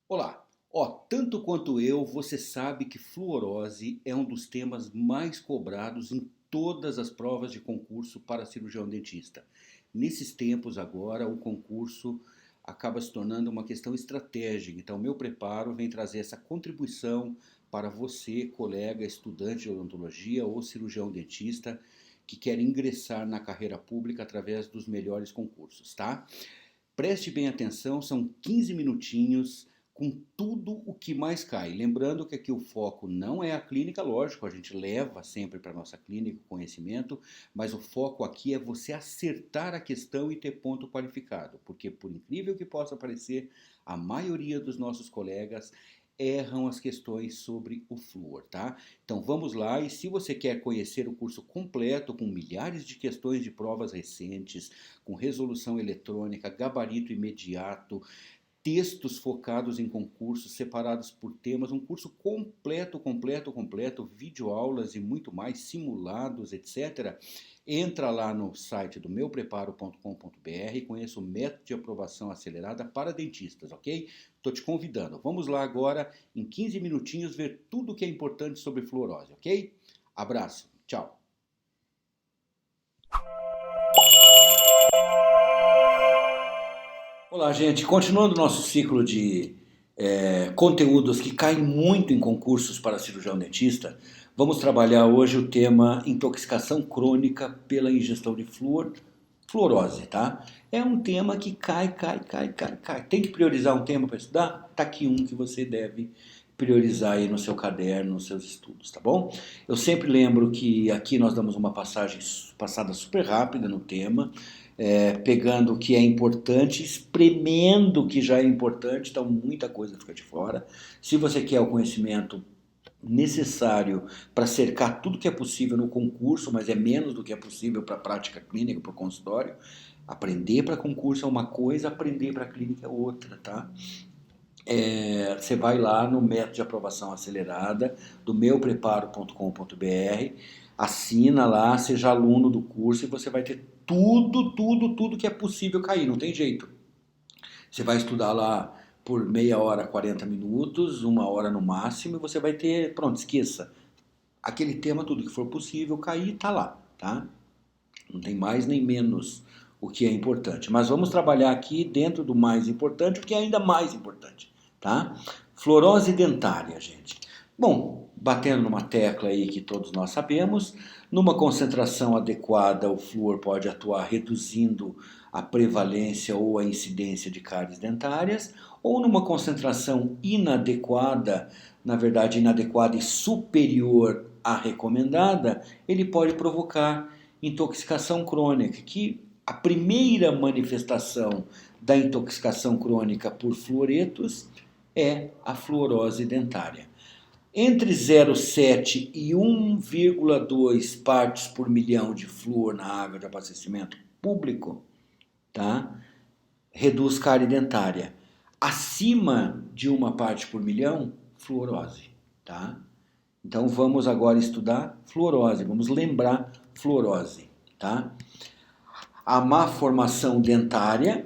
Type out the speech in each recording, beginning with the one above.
Olá! Tanto quanto eu, você sabe que fluorose é um dos temas mais cobrados em todas as provas de concurso para cirurgião dentista. Nesses tempos agora, o concurso acaba se tornando uma questão estratégica. Então, meu preparo vem trazer essa contribuição para você, colega, estudante de odontologia ou cirurgião dentista que quer ingressar na carreira pública através dos melhores concursos, tá? Preste bem atenção, são 15 minutinhos com tudo o que mais cai. Lembrando que aqui o foco não é a clínica, lógico, a gente leva sempre para a nossa clínica o conhecimento, mas o foco aqui é você acertar a questão e ter ponto qualificado, porque por incrível que possa parecer, a maioria dos nossos colegas erram as questões sobre o flúor, tá? Então vamos lá, e se você quer conhecer o curso completo com milhares de questões de provas recentes, com resolução eletrônica, gabarito imediato, textos focados em concursos, separados por temas, um curso completo, videoaulas e muito mais, simulados, etc. Entra lá no site do meupreparo.com.br e conheça o método de aprovação acelerada para dentistas, ok? Estou te convidando. Vamos lá agora, em 15 minutinhos, ver tudo o que é importante sobre fluorose, ok? Abraço, tchau! Olá, gente. Continuando o nosso ciclo de conteúdos que caem muito em concursos para cirurgião dentista, vamos trabalhar hoje o tema intoxicação crônica pela ingestão de flúor, fluorose, tá? É um tema que cai. Tem que priorizar um tema para estudar? Tá aqui um que você deve priorizar aí no seu caderno, nos seus estudos, tá bom? Eu sempre lembro que aqui nós damos uma passada super rápida no tema, pegando o que é importante, espremendo o que já é importante, então muita coisa fica de fora. Se você quer o conhecimento necessário para cercar tudo que é possível no concurso, mas é menos do que é possível para a prática clínica, para o consultório, aprender para concurso é uma coisa, aprender para clínica é outra, tá? Você vai lá no método de aprovação acelerada do meupreparo.com.br, assina lá, seja aluno do curso e você vai ter tudo que é possível cair, não tem jeito. Você vai estudar lá por meia hora, 40 minutos, uma hora no máximo, e você vai ter, pronto, esqueça. Aquele tema, tudo que for possível cair, tá lá, tá? Não tem mais nem menos o que é importante. Mas vamos trabalhar aqui dentro do mais importante, o que é ainda mais importante, tá? Fluorose dentária, gente. Bom, batendo numa tecla aí que todos nós sabemos, numa concentração adequada, o flúor pode atuar reduzindo a prevalência ou a incidência de cáries dentárias, ou numa concentração inadequada, na verdade inadequada e superior à recomendada, ele pode provocar intoxicação crônica, que a primeira manifestação da intoxicação crônica por fluoretos é a fluorose dentária. Entre 0,7 e 1,2 partes por milhão de flúor na água de abastecimento público, tá? Reduz cárie dentária. Acima de uma parte por milhão, fluorose, tá? Então vamos agora estudar fluorose, vamos lembrar fluorose, tá? A má formação dentária,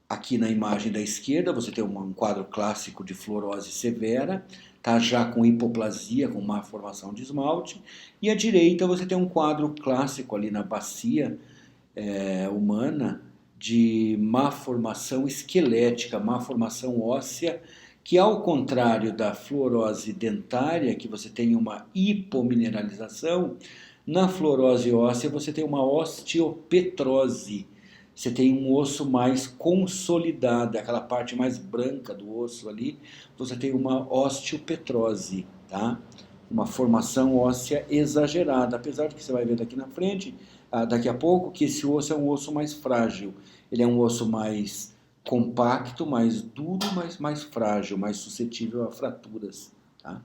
aqui na imagem da esquerda você tem um quadro clássico de fluorose severa, tá já com hipoplasia, com má formação de esmalte, e à direita você tem um quadro clássico ali na bacia humana de má formação esquelética, má formação óssea, que ao contrário da fluorose dentária, que você tem uma hipomineralização, na fluorose óssea você tem uma osteopetrose. Você tem um osso mais consolidado, aquela parte mais branca do osso ali, você tem uma osteopetrose, tá? Uma formação óssea exagerada, apesar de que você vai ver daqui na frente, daqui a pouco, que esse osso é um osso mais frágil. Ele é um osso mais compacto, mais duro, mas mais frágil, mais suscetível a fraturas, tá?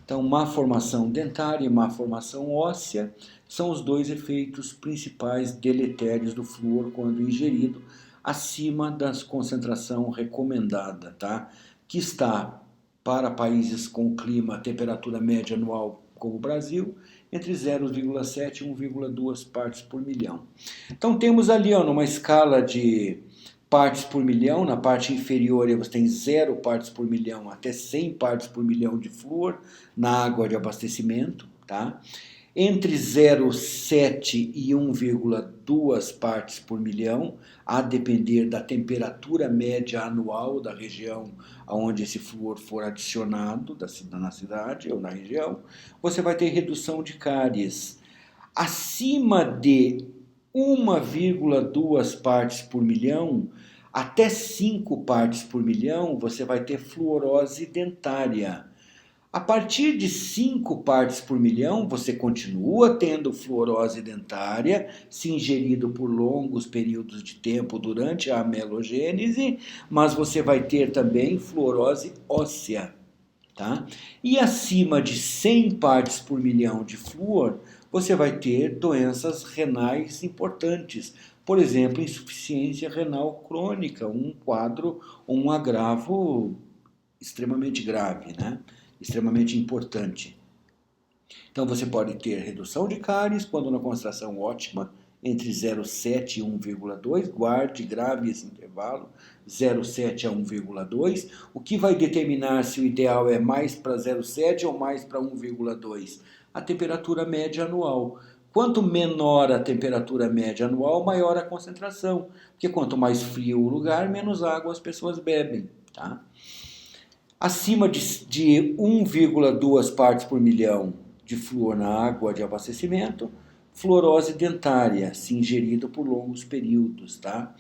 Então, má formação dentária e má formação óssea são os dois efeitos principais deletérios do flúor quando ingerido acima da concentração recomendada, tá? Que está para países com clima, temperatura média anual como o Brasil, entre 0,7 e 1,2 partes por milhão. Então temos ali, numa escala de partes por milhão. Na parte inferior você tem 0 partes por milhão até 100 partes por milhão de flúor na água de abastecimento, tá? Entre 0,7 e 1,2 partes por milhão, a depender da temperatura média anual da região onde esse flúor for adicionado, na cidade ou na região, você vai ter redução de cáries. Acima de 1,2 partes por milhão, até 5 partes por milhão, você vai ter fluorose dentária. A partir de 5 partes por milhão, você continua tendo fluorose dentária, se ingerido por longos períodos de tempo durante a amelogênese, mas você vai ter também fluorose óssea. Tá? E acima de 100 partes por milhão de flúor, você vai ter doenças renais importantes. Por exemplo, insuficiência renal crônica, um quadro, um agravo extremamente grave, né? Extremamente importante. Então você pode ter redução de cáries quando na concentração ótima, entre 0,7 e 1,2, guarde grave esse intervalo, 0,7 a 1,2. O que vai determinar se o ideal é mais para 0,7 ou mais para 1,2? A temperatura média anual. Quanto menor a temperatura média anual, maior a concentração, porque quanto mais frio o lugar, menos água as pessoas bebem, tá? Acima de 1,2 partes por milhão de flúor na água de abastecimento, fluorose dentária, se ingerido por longos períodos, tá?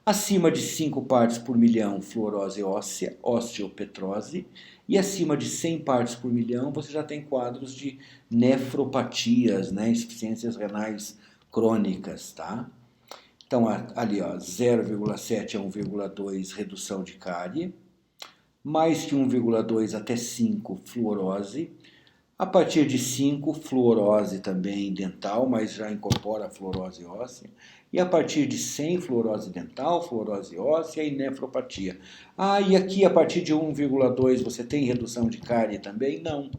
Acima de 5 partes por milhão, fluorose óssea, osteopetrose, e acima de 100 partes por milhão, você já tem quadros de nefropatias, né? Insuficiências renais crônicas, tá? Então, ali, ó, 0,7 a 1,2 redução de cárie, mais que 1,2 até 5, fluorose. A partir de 5, fluorose também dental, mas já incorpora a fluorose óssea. E a partir de 100, fluorose dental, fluorose óssea e nefropatia. E aqui a partir de 1,2 você tem redução de cárie também? Não.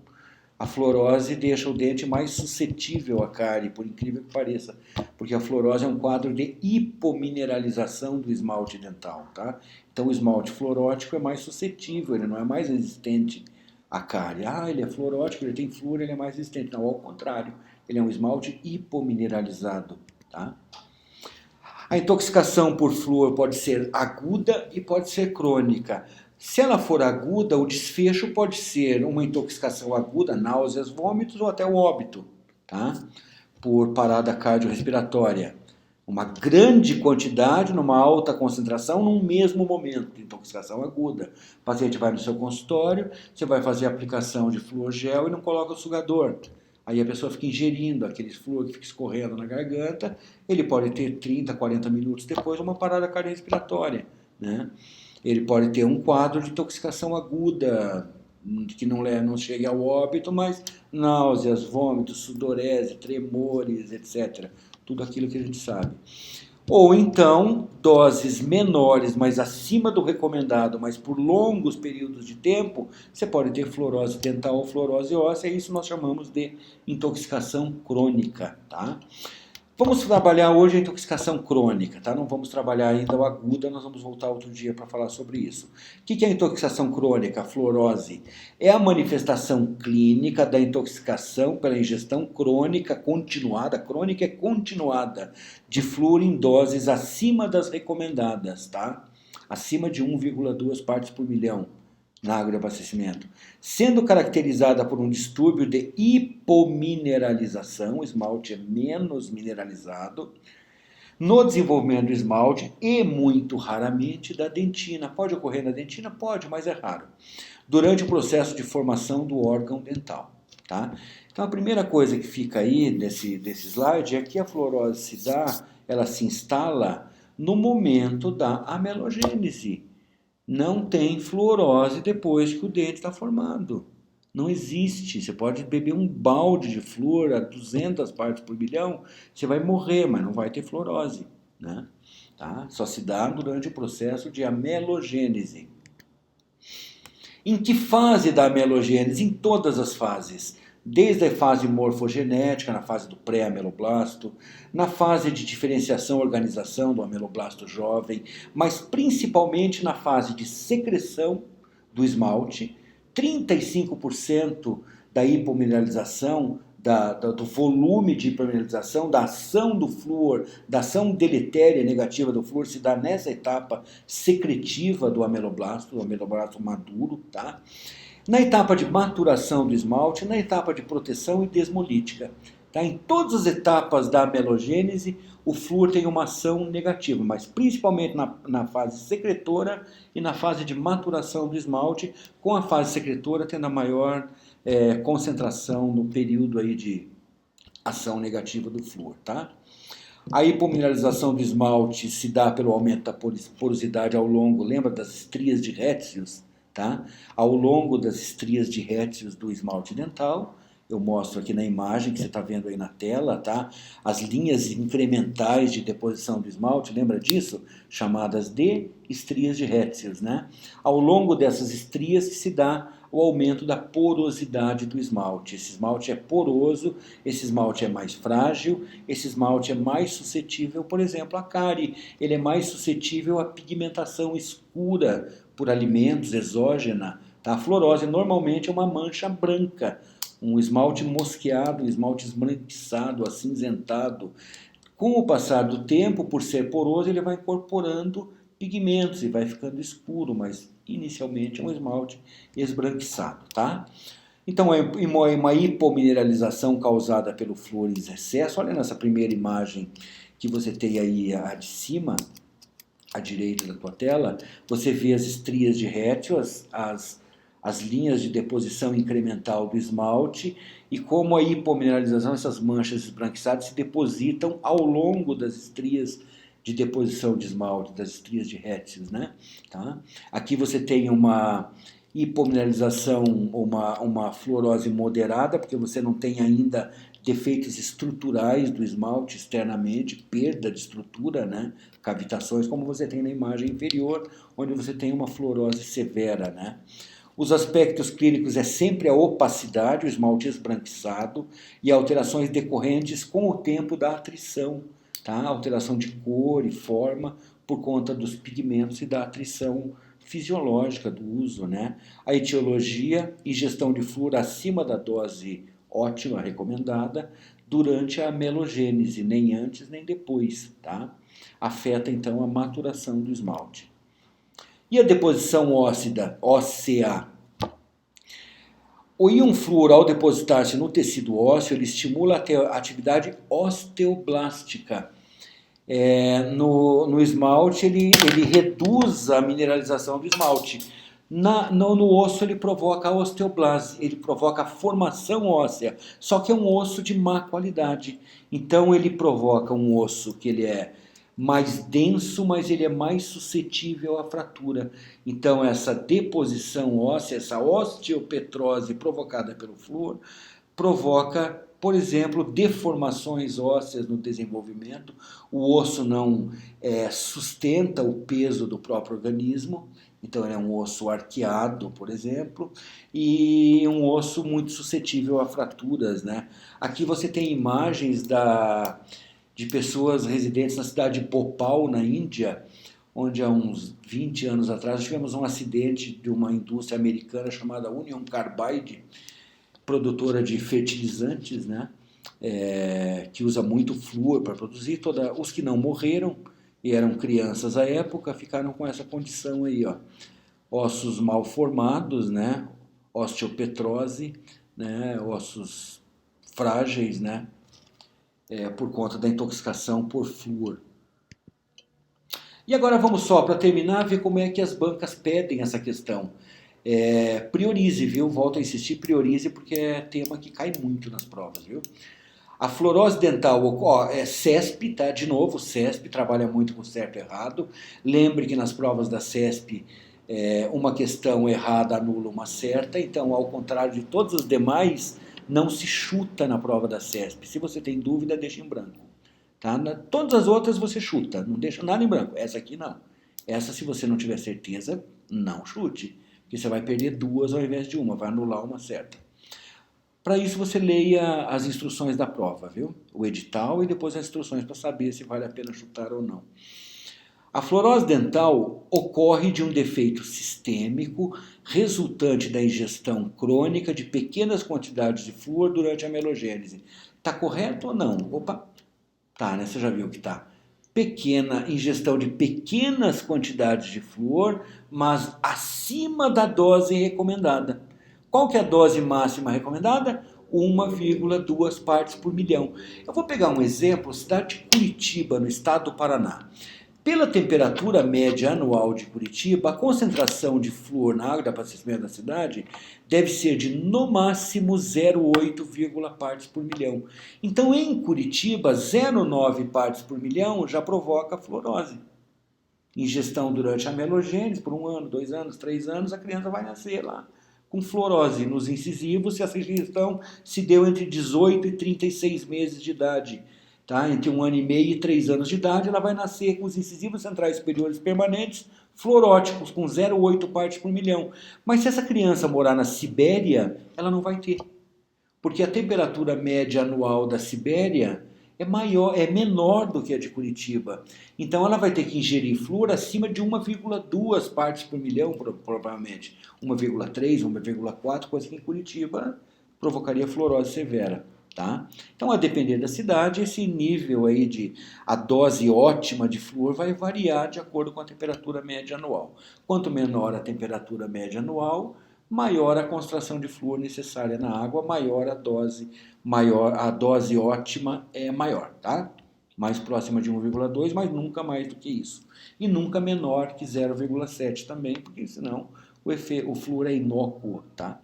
A fluorose deixa o dente mais suscetível à cárie, por incrível que pareça, porque a fluorose é um quadro de hipomineralização do esmalte dental, tá? Então o esmalte fluorótico é mais suscetível, ele não é mais resistente à cárie. Ele é fluorótico, ele tem flúor, ele é mais resistente. Não, ao contrário, ele é um esmalte hipomineralizado, tá? A intoxicação por flúor pode ser aguda e pode ser crônica. Se ela for aguda, o desfecho pode ser uma intoxicação aguda, náuseas, vômitos ou até o óbito, tá? Por parada cardiorrespiratória. Uma grande quantidade, numa alta concentração, num mesmo momento de intoxicação aguda. O paciente vai no seu consultório, você vai fazer a aplicação de flúor gel e não coloca o sugador. Aí a pessoa fica ingerindo aquele flúor que fica escorrendo na garganta, ele pode ter 30, 40 minutos depois uma parada cardiorrespiratória, né? Ele pode ter um quadro de intoxicação aguda, que não chega ao óbito, mas náuseas, vômitos, sudorese, tremores, etc. Tudo aquilo que a gente sabe. Ou então, doses menores, mas acima do recomendado, mas por longos períodos de tempo, você pode ter fluorose dental ou fluorose óssea, e isso nós chamamos de intoxicação crônica, tá? Vamos trabalhar hoje a intoxicação crônica, tá? Não vamos trabalhar ainda o aguda, nós vamos voltar outro dia para falar sobre isso. O que é a intoxicação crônica, a fluorose? É a manifestação clínica da intoxicação pela ingestão crônica continuada, crônica é continuada, de flúor em doses acima das recomendadas, tá? Acima de 1,2 partes por milhão na água de abastecimento, sendo caracterizada por um distúrbio de hipomineralização, o esmalte é menos mineralizado, no desenvolvimento do esmalte e, muito raramente, da dentina. Pode ocorrer na dentina? Pode, mas é raro. Durante o processo de formação do órgão dental, tá? Então, a primeira coisa que fica aí desse slide é que a fluorose ela se instala no momento da amelogênese. Não tem fluorose depois que o dente está formado. Não existe. Você pode beber um balde de flúor a 200 partes por milhão, você vai morrer, mas não vai ter fluorose, né? Tá? Só se dá durante o processo de amelogênese. Em que fase da amelogênese? Em todas as fases. desde a fase morfogenética, na fase do pré-ameloblasto, na fase de diferenciação e organização do ameloblasto jovem, mas principalmente na fase de secreção do esmalte. 35% da hipomineralização, do volume de hipermineralização, da ação do flúor, da ação deletéria negativa do flúor, se dá nessa etapa secretiva do ameloblasto maduro, tá? Na etapa de maturação do esmalte, na etapa de proteção e desmolítica. Tá? Em todas as etapas da amelogênese, o flúor tem uma ação negativa, mas principalmente na fase secretora e na fase de maturação do esmalte, com a fase secretora tendo a maior concentração no período aí de ação negativa do flúor. Tá? A hipomineralização do esmalte se dá pelo aumento da porosidade ao longo, lembra das estrias de Retzius? Tá? Ao longo das estrias de Retzius do esmalte dental, eu mostro aqui na imagem que você está vendo aí na tela, tá? As linhas incrementais de deposição do esmalte, lembra disso? Chamadas de estrias de Retzius, né? Ao longo dessas estrias que se dá o aumento da porosidade do esmalte. Esse esmalte é poroso, esse esmalte é mais frágil, esse esmalte é mais suscetível, por exemplo, à cárie. Ele é mais suscetível à pigmentação escura por alimentos, exógena. Tá? A fluorose normalmente é uma mancha branca, um esmalte mosqueado, um esmalte esbranquiçado, acinzentado. Com o passar do tempo, por ser poroso, ele vai incorporando pigmentos e vai ficando escuro, mas inicialmente é um esmalte esbranquiçado, tá? Então, é uma hipomineralização causada pelo flúor em excesso. Olha nessa primeira imagem que você tem aí a de cima, à direita da tua tela, você vê as estrias de Retzius, as linhas de deposição incremental do esmalte e como a hipomineralização, essas manchas esbranquiçadas se depositam ao longo das estrias de deposição de esmalte, das estrias de Retzius, né? Tá? Aqui você tem uma hipomineralização, uma fluorose moderada, porque você não tem ainda defeitos estruturais do esmalte externamente, perda de estrutura, né? Cavitações, como você tem na imagem inferior, onde você tem uma fluorose severa, né? Os aspectos clínicos é sempre a opacidade, o esmalte esbranquiçado, e alterações decorrentes com o tempo da atrição, tá? Alteração de cor e forma por conta dos pigmentos e da atrição fisiológica do uso, né? A etiologia e gestão de flúor acima da dose ótima recomendada durante a amelogênese, nem antes nem depois, tá? Afeta então a maturação do esmalte. E a deposição óssea? O íon flúor, ao depositar-se no tecido ósseo, ele estimula a atividade osteoblástica. No esmalte, ele reduz a mineralização do esmalte. No osso, ele provoca a osteoblase, ele provoca a formação óssea, só que é um osso de má qualidade. Então, ele provoca um osso que ele é mais denso, mas ele é mais suscetível à fratura. Então, essa deposição óssea, essa osteopetrose provocada pelo flúor, provoca, por exemplo, deformações ósseas no desenvolvimento. O osso não sustenta o peso do próprio organismo, então ele é um osso arqueado, por exemplo, e um osso muito suscetível a fraturas, né? Aqui você tem imagens de pessoas residentes na cidade de Bhopal, na Índia, onde há uns 20 anos atrás tivemos um acidente de uma indústria americana chamada Union Carbide, produtora de fertilizantes, né? Que usa muito flúor para produzir. Os que não morreram e eram crianças à época ficaram com essa condição aí, ó. Ossos mal formados, né? Osteopetrose, né? Ossos frágeis, né? Por conta da intoxicação por flúor. E agora vamos só, para terminar, ver como é que as bancas pedem essa questão. Priorize, viu? Volto a insistir, priorize, porque é tema que cai muito nas provas, viu? A fluorose dental, CESP, tá? De novo, CESP trabalha muito com certo e errado. Lembre que nas provas da CESP, uma questão errada anula uma certa, então, ao contrário de todas as demais, não se chuta na prova da CESP. Se você tem dúvida, deixa em branco. Tá? Todas as outras você chuta, não deixa nada em branco. Essa aqui não. Essa, se você não tiver certeza, não chute. Porque você vai perder duas ao invés de uma, vai anular uma certa. Para isso você leia as instruções da prova, viu? O edital e depois as instruções para saber se vale a pena chutar ou não. A fluorose dental ocorre de um defeito sistêmico resultante da ingestão crônica de pequenas quantidades de flúor durante a melogênese. Tá correto ou não? Opa, tá, né? Você já viu que tá. Pequena ingestão de pequenas quantidades de flúor, mas acima da dose recomendada. Qual que é a dose máxima recomendada? 1,2 partes por milhão. Eu vou pegar um exemplo, cidade de Curitiba, no estado do Paraná. Pela temperatura média anual de Curitiba, a concentração de flúor na água de abastecimento da cidade deve ser de, no máximo, 0,8 partes por milhão. Então, em Curitiba, 0,9 partes por milhão já provoca fluorose. Ingestão durante a melogênese, por 1 ano, 2 anos, 3 anos, a criança vai nascer lá com fluorose nos incisivos se essa ingestão se deu entre 18 e 36 meses de idade. Tá? Entre 1 ano e meio e 3 anos de idade, ela vai nascer com os incisivos centrais superiores permanentes fluoróticos, com 0,8 partes por milhão. Mas se essa criança morar na Sibéria, ela não vai ter. Porque a temperatura média anual da Sibéria é menor do que a de Curitiba. Então ela vai ter que ingerir flúor acima de 1,2 partes por milhão, provavelmente. 1,3, 1,4, coisa que em Curitiba provocaria fluorose severa. Tá? Então, a depender da cidade, esse nível aí a dose ótima de flúor vai variar de acordo com a temperatura média anual. Quanto menor a temperatura média anual, maior a concentração de flúor necessária na água, maior a dose ótima é maior, tá? Mais próxima de 1,2, mas nunca mais do que isso. E nunca menor que 0,7 também, porque senão o flúor é inócuo, tá?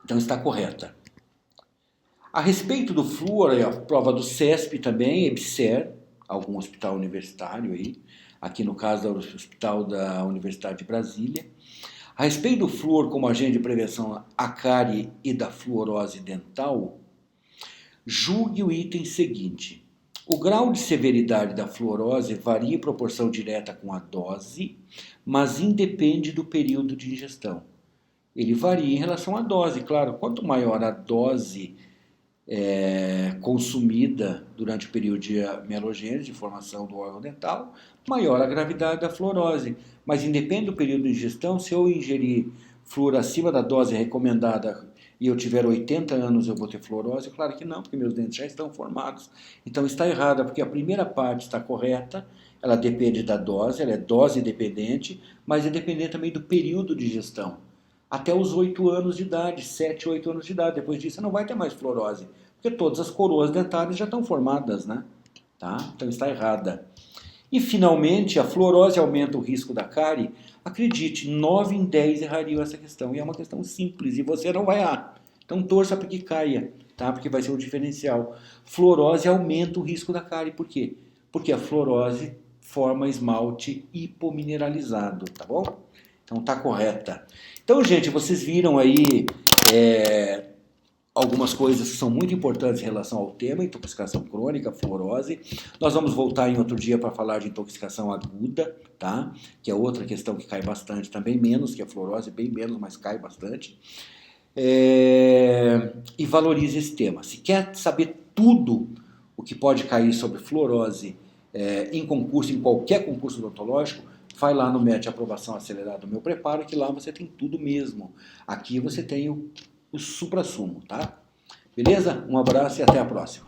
Então está correta. A respeito do flúor, a prova do CESP também, EBSER, algum hospital universitário aí, aqui no caso do Hospital da Universidade de Brasília. A respeito do flúor como agente de prevenção à cárie e da fluorose dental, julgue o item seguinte. O grau de severidade da fluorose varia em proporção direta com a dose, mas independe do período de ingestão. Ele varia em relação à dose, claro. Quanto maior a dose consumida durante o período de melogênese, de formação do órgão dental, maior a gravidade da fluorose. Mas independe do período de ingestão, se eu ingerir flúor acima da dose recomendada e eu tiver 80 anos, eu vou ter fluorose? Claro que não, porque meus dentes já estão formados. Então está errada, porque a primeira parte está correta, ela depende da dose, ela é dose dependente, mas é dependente também do período de ingestão. Até os 8 anos de idade, 7, 8 anos de idade. Depois disso, você não vai ter mais fluorose, porque todas as coroas dentárias já estão formadas, né? Tá? Então está errada. E, finalmente, a fluorose aumenta o risco da cárie. Acredite, 9 em 10 errariam essa questão. E é uma questão simples, e você não vai errar. Então torça para que caia, tá? Porque vai ser o diferencial. Fluorose aumenta o risco da cárie. Por quê? Porque a fluorose forma esmalte hipomineralizado, tá bom? Então tá correta. Então, gente, vocês viram aí algumas coisas que são muito importantes em relação ao tema, intoxicação crônica, fluorose. Nós vamos voltar em outro dia para falar de intoxicação aguda, tá? Que é outra questão que cai bastante também, menos que a fluorose, bem menos, mas cai bastante. E valorize esse tema. Se quer saber tudo o que pode cair sobre fluorose em concurso, em qualquer concurso odontológico, vai lá no método de aprovação acelerada do meu preparo, que lá você tem tudo mesmo. Aqui você tem o suprassumo, tá? Beleza? Um abraço e até a próxima.